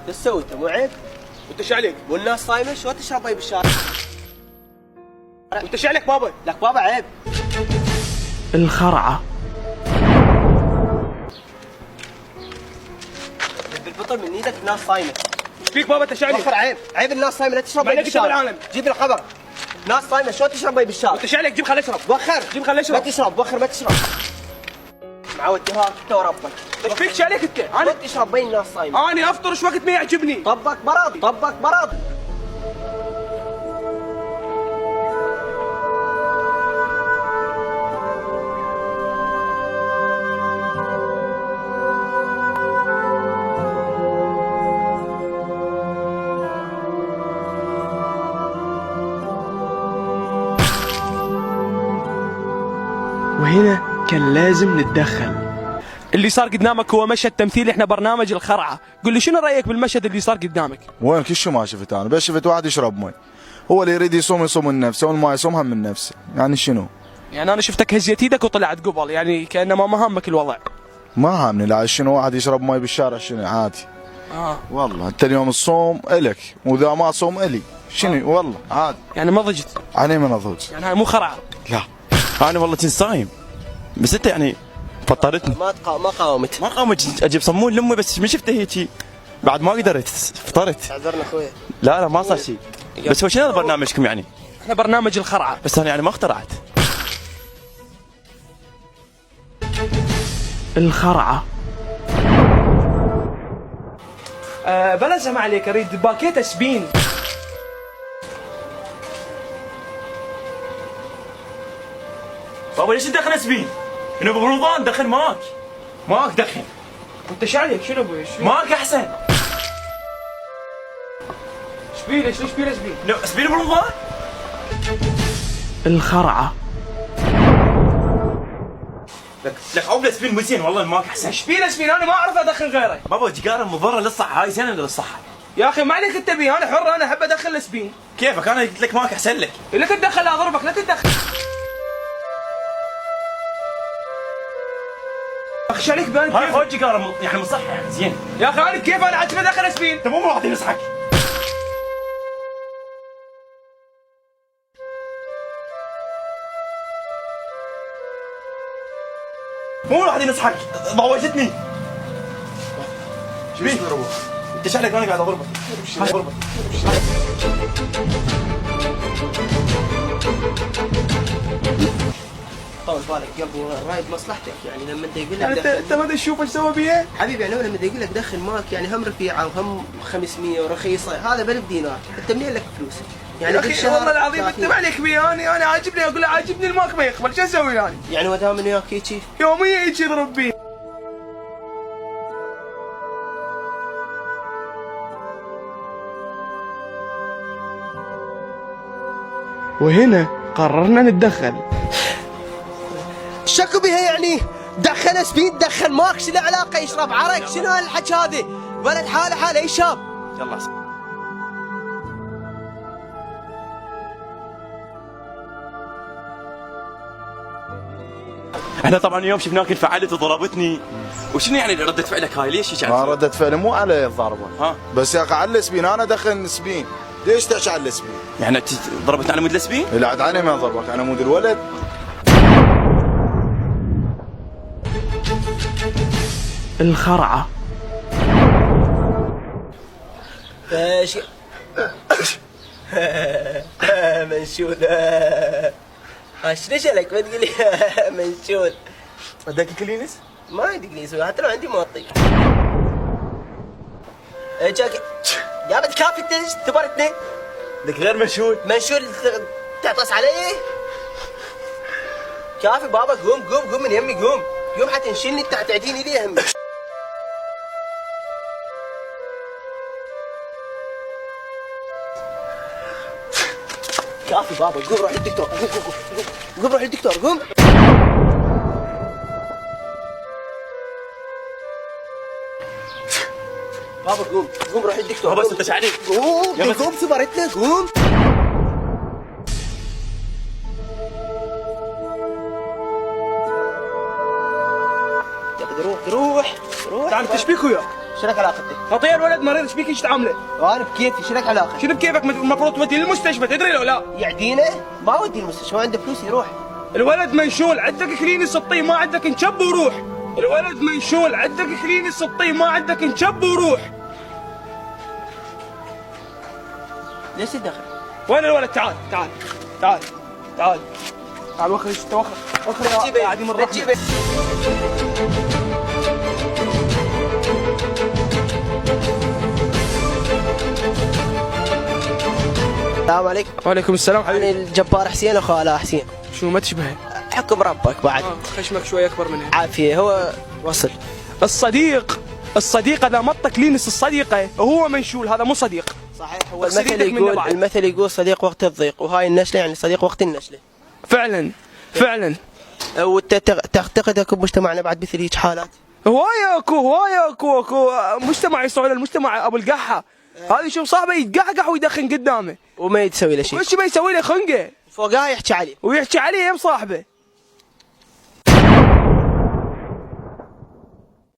ايش تسوي انت؟ مو عيب؟ وانت ايش عليك؟ والناس صايمه شو تشرب مي بالشارع؟ وانت ايش عليك بابا؟ لك بابا عيب. الخرعة. بالبطل من ايدك الناس صايمه. ايش فيك بابا انت ايش عليك؟ وخر عيب، عيب الناس صايمه لا تشرب مي مالك بالشارع. بالعالم. جيب الخبر. ناس صايمه شو تشرب مي بالشارع؟ وانت ايش عليك؟ جيب خليه يشرب. وخر جيب خليه ما يشرب. تشرب، وخر ما تشرب. معود دهاك انت وربك. ايش فيك؟ ايش عليك انت؟ ما تشرب مي الناس صايمه. انا افطر ايش وقت ما يعجبني. طبك مرض، طبك مرض. وهنا كان لازم نتدخل. اللي صار قدامك هو مشهد تمثيلي، احنا برنامج الخرعه. قل لي شنو رايك بالمشهد اللي صار قدامك؟ وين كل شو ما شفت انا، بس شفت واحد يشرب مي. هو اللي يريد يصوم يصوم من نفسه، واللي ما يصوم هم من نفسه. يعني شنو؟ يعني انا شفتك هزيت ايدك وطلعت قبل، يعني كانما ما همك الوضع. ما هامني. لا شنو واحد يشرب مي بالشارع شنو عادي. والله انت اليوم الصوم الك، واذا ما صوم الي. شنو والله عادي. يعني ما ضجت؟ انا ما اضوج. يعني هاي مو خرعه. لا انا والله كنت صايم، بس انت يعني فطرتني. ما قاومت. ما قامت اجيب صمون لامي، بس من شفتها هيك بعد ما قدرت فطرت. اعذرنا اخوي. لا ما صار شيء. بس هو شنو هذا برنامجكم يعني؟ احنا برنامج الخرعه. بس انا يعني ما اخترعت. الخرعة. بلا زعم عليك، اريد باكيت اسبين. بابا ليش تدخن اسبين؟ انه برمضان دخن ماك دخن. وانت ايش عليك؟ شنو ابوي؟ ماك احسن. شبيله؟ ليش بيله اسبين؟ اسبين برمضان؟ الخرعة. لك عوب اسبين مو زين والله، الماك احسن. ايش بيله اسبين؟ انا ما اعرف ادخن غيره. بابا جيجاره مضره للصحه، هاي زينه للصحه. يا اخي ما عليك انت بيه، انا حر، انا احب ادخل الاسبين. كيفك؟ انا قلت لك ماك احسن لك. لا تتدخل، اضربك، لا تتدخل. يا اخي ايش عليك بان؟ هاي فوق جيجاره يعني مصحه يعني زين. يا اخي انا كيف انا عاد ادخل اسبين؟ انت مو واحد ينصحك. مو واحد ينصحك، ضوجتني. ايش بيك؟ انت ايش عليك؟ انا قاعد اضربك. طول بالك قلبي رايد مصلحتك، يعني لما انت يقول يعني لك انت ما تشوف ايش سوى بيه؟ حبيبي يعني لما يقول لك دخل ماك يعني هم رفيعه وهم 500 ورخيصه، هذا ب1000 دينار، انت منين لك فلوس؟ يعني يا اخي والله العظيم انت ما عليك بيه، انا عاجبني، اقول له عاجبني الماك ما يقبل، شو اسوي يعني؟ يعني ما دام انه وياك هيجي يوميا يجي يضرب بيه. وهنا قررنا نتدخل. شكوا بها يعني دخل اسبين دخل ماك، شنو علاقه؟ يشرب عرق، شنو هالحكي هذا؟ ولد حاله اي شاب. يلا احنا طبعا اليوم شفناك انفعلت وضربتني، وشنو يعني ردة فعلك هاي؟ ليش هيك؟ ما ردة فعل مو على الضربه. ها بس يا اخي على السبين انا دخن سبين. ليش تحكي على السبين؟ يعني ضربتني على مود الاسبين؟ لا عاد انا ما ضربك، انا مود الولد. الخرعة. ايش منشول. شنو شلك ما تقول لي منشول؟ وداك كلينس؟ ما عندي كليس حتى لو عندي موطي. جابت كافي انت تبرتني. لك غير منشول. منشول تعطس علي؟ كافي بابا، قوم من يمي، قوم حتى نشيلني انت تعديني ليه همي. كافي بابا، قوم روح للدكتور، قوم روح للدكتور، قوم. بابا قوم روح للدكتور. بس انت عليك. قوم سبرتنا، قوم. روح روح. تعال ايش بيك وياه؟ شنك علاقتك؟ خطيه الولد مريض ايش بيك ايش تعامله؟ وانا بكيفي شنك علاقه؟ شنو بكيفك المفروض توديه للمستشفى تدري لو لا؟ يعدينا؟ ما ودي المستشفى عنده فلوس يروح. الولد منشول عندك كلينس الطين ما عندك نشب وروح. الولد منشول عندك كلينس الطين ما عندك نشب وروح. ليش تدخل؟ وين الولد؟ تعال تعال تعال تعال تعال وخر توخر وخر يا عديم الرحمة. السلام عليكم. وعليكم السلام يعني حبيبي. الجبار حسين اخو علاء حسين. شو ما تشبهه؟ حكم ربك بعد. خشمك شوي اكبر منها. عافيه هو وصل. الصديق اذا مط كلينس الصديقه وهو منشول هذا مو صديق. صحيح هو المثل يقول صديق وقت الضيق وهاي النشله يعني صديق وقت النشله. فعلا فعلا. وانت تعتقد اكو بمجتمعنا بعد مثل هيك حالات؟ هوايه اكو مجتمع يصعد المجتمع ابو القحه. هذا شوف صاحبه يتقحقح ويدخن قدامه وما يتسوي له شيء. وش ما يسوي له خنقه فوقها يحكي عليه ويحكي عليه يم صاحبه.